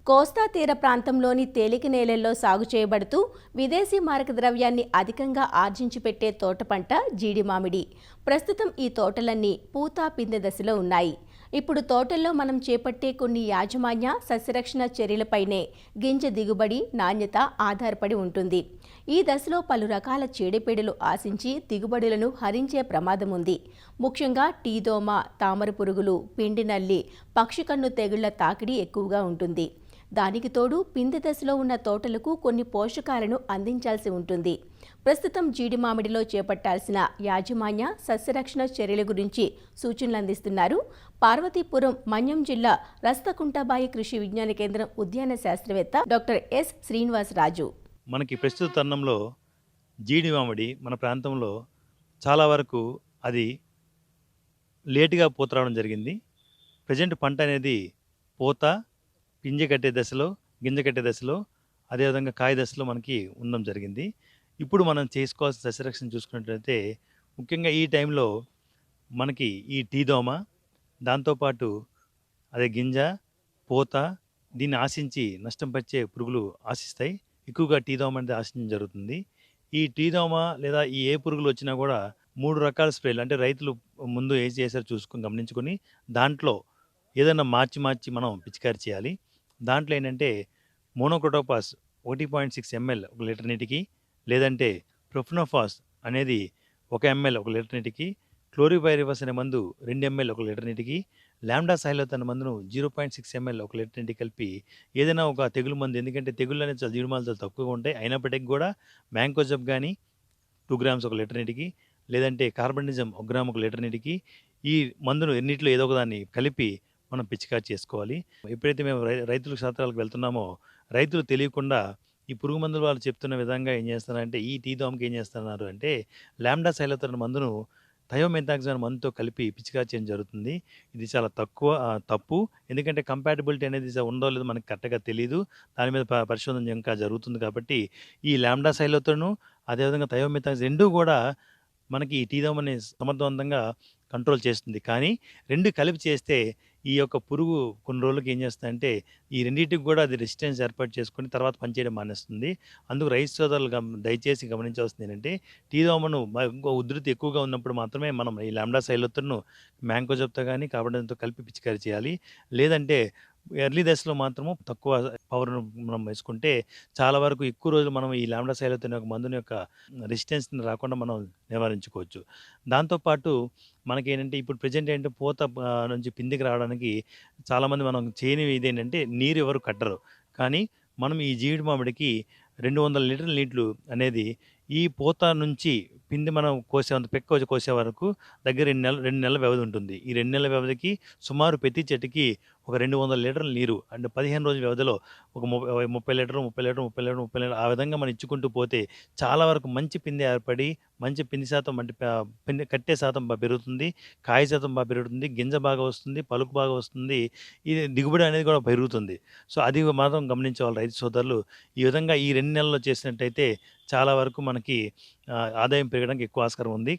కోస్తా తీర ప్రాంతంలోని తేలిక నేలల్లో సాగు చేయబడుతూ విదేశీ మారక ద్రవ్యాన్ని అధికంగా ఆర్జించి పెట్టే తోట పంట జీడి మామిడి. ప్రస్తుతం ఈ తోటలన్నీ పూత పిందె దశలో ఉన్నాయి. ఇప్పుడు తోటల్లో మనం చేపట్టే కొన్ని యాజమాన్య సస్యరక్షణ చర్యలపైనే గింజ దిగుబడి నాణ్యత ఆధారపడి ఉంటుంది. ఈ దశలో పలు రకాల చీడపీడలు ఆశించి దిగుబడులను హరించే ప్రమాదం ఉంది. ముఖ్యంగా టీదోమ, తామర పురుగులు, పిండి నల్లి, పక్షికన్ను తెగుళ్ల తాకిడి ఎక్కువగా ఉంటుంది. దానికి తోడు పిందె దశలో ఉన్న తోటలకు కొన్ని పోషకాలను అందించాల్సి ఉంటుంది. ప్రస్తుతం జీడి మామిడిలో చేపట్టాల్సిన యాజమాన్య సస్యరక్షణ చర్యల గురించి సూచనలు అందిస్తున్నారు పార్వతీపురం మన్యం జిల్లా రస్తకుంటబాయి కృషి విజ్ఞాన కేంద్రం ఉద్యాన శాస్త్రవేత్త డాక్టర్ ఎస్ శ్రీనివాసరాజు. మనకి ప్రస్తుత తరుణంలో జీడి మామిడి మన ప్రాంతంలో చాలా వరకు అది లేటుగా పూత రావడం జరిగింది. ప్రజెంట్ పంట అనేది పూత, పింజ కట్టే దశలో, గింజ కట్టే దశలో, అదేవిధంగా కాయ దశలో మనకి ఉండడం జరిగింది. ఇప్పుడు మనం చేసుకోవాల్సిన సస్యరక్షణ చూసుకున్నట్లయితే ముఖ్యంగా ఈ టైంలో మనకి ఈ టీదోమ, దాంతోపాటు అదే గింజ, పూత దీన్ని ఆశించి నష్టం పరిచే పురుగులు ఆశిస్తాయి. ఎక్కువగా టీదోమ అనేది ఆశించడం జరుగుతుంది. ఈ టీదోమ లేదా ఈ ఏ పురుగులు వచ్చినా కూడా 3 రకాల స్ప్రేలు అంటే రైతులు ముందు ఏం చేశారో గమనించుకొని దాంట్లో ఏదైనా మార్చి మనం పిచికారీ చేయాలి. దాంట్లో ఏంటంటే మోనోక్రోటోపాస్ 1.6 ml 1 లీటర్ నీటికి, లేదంటే ప్రొఫెనోఫాస్ అనేది 1 ml 1 లీటర్ నీటికి, క్లోరిపైరిఫస్ అనే మందు 2 ml 1 లీటర్ నీటికి, లాంబ్డా సైలోత్ అనే మందును 0.6 ml 1 లీటర్ నీటికి కలిపి ఏదైనా ఒక తెగులు మందు, ఎందుకంటే తెగుళ్ళు అనేది జీడిమాలు చాలా తక్కువగా ఉంటాయి, అయినప్పటికీ కూడా మ్యాంకోజబ్ కానీ 2 grams 1 లీటర్ నీటికి, లేదంటే కార్బనిజం 1 గ్రామ్ 1 లీటర్ నీటికి, ఈ మందును ఎన్నిట్లో ఏదో ఒక దాన్ని కలిపి మనం పిచికారి చేసుకోవాలి. ఎప్పుడైతే మేము రైతుల క్షేత్రాలకు వెళ్తున్నామో రైతులు తెలియకుండా ఈ పురుగు మందులు వాళ్ళు చెప్తున్న విధంగా ఏం చేస్తున్నారంటే ఈ టీదోమకి ఏం చేస్తున్నారు అంటే లాంబ్డా సైలోత్ అనే మందును థయోమెథాక్సామ్ మందుతో కలిపి పిచికారి చేయడం జరుగుతుంది. ఇది చాలా తప్పు. ఎందుకంటే కంపాటబిలిటీ అనేది ఉందో లేదో మనకి కరెక్ట్గా తెలియదు. దాని మీద పరిశోధన ఇంకా జరుగుతుంది. కాబట్టి ఈ లాంబ్డా సైలోత్ను అదేవిధంగా థయోమెథాక్సామ్ రెండూ కూడా మనకి ఈ టీదోమని సమర్థవంతంగా కంట్రోల్ చేస్తుంది. కానీ 2 కలిపి చేస్తే ఈ యొక్క పురుగు కొన్ని రోజులకి ఏం చేస్తుందంటే ఈ రెండింటికి కూడా అది రెసిస్టెన్స్ ఏర్పాటు చేసుకొని తర్వాత పనిచేయడం మానేస్తుంది. అందుకు రైతు సోదరులు దయచేసి గమనించవలసింది ఏంటంటే టీదోమను ఇంకో ఉధృతి ఎక్కువగా ఉన్నప్పుడు మాత్రమే మనం ఈ లాంబ్డా సైలోత్ను మ్యాంకోజబ్తో కానీ కార్బనిజంతో కలిపి పిచికారీ చేయాలి. లేదంటే ఎర్లీ దశలో మాత్రము తక్కువ పవర్ను మనం వేసుకుంటే చాలా వరకు ఎక్కువ రోజులు మనం ఈ లాంబ్డా సైలోత్ అనే ఒక మందుని యొక్క రెసిస్టెన్స్ని రాకుండా మనం నివారించుకోవచ్చు. దాంతోపాటు మనకేంటంటే ఇప్పుడు ప్రెజెంట్ ఏంటంటే పూత నుంచి పిందికి రావడానికి చాలామంది మనం చేయనివి ఇదేంటంటే నీరు ఎవరు కట్టరు. కానీ మనం ఈ జీడి మామిడికి 200 లీటర్ల నీళ్లు అనేది ఈ పూత నుంచి పిండి మనం కోసే వరకు దగ్గర 2 నెలల వ్యవధి ఉంటుంది. ఈ 2 నెలల వ్యవధికి సుమారు ప్రతి చెట్టుకి ఒక 200 లీటర్ల నీరు అంటే 15 రోజుల వ్యవధిలో ఒక 30 లీటర్లు, 30 లీటర్లు, 30 లీటర్లు, 30 లీటర్లు ఆ విధంగా మనం ఇచ్చుకుంటూ పోతే చాలా వరకు మంచి పిందె ఏర్పడి మంచి పిండి శాతం అంటే పిండి కట్టే శాతం పెరుగుతుంది, కాయ శాతం పెరుగుతుంది, గింజ బాగా వస్తుంది, పలుకు బాగా వస్తుంది, ఇది దిగుబడి అనేది కూడా పెరుగుతుంది. సో అది మాత్రం గమనించేవాళ్ళు రైతు సోదరులు. ఈ విధంగా ఈ 2 నెలల్లో చేసినట్టయితే చాలా వరకు మనకి ఆదాయం పెరగడానికి ఎక్కువ ఆస్కారం ఉంది.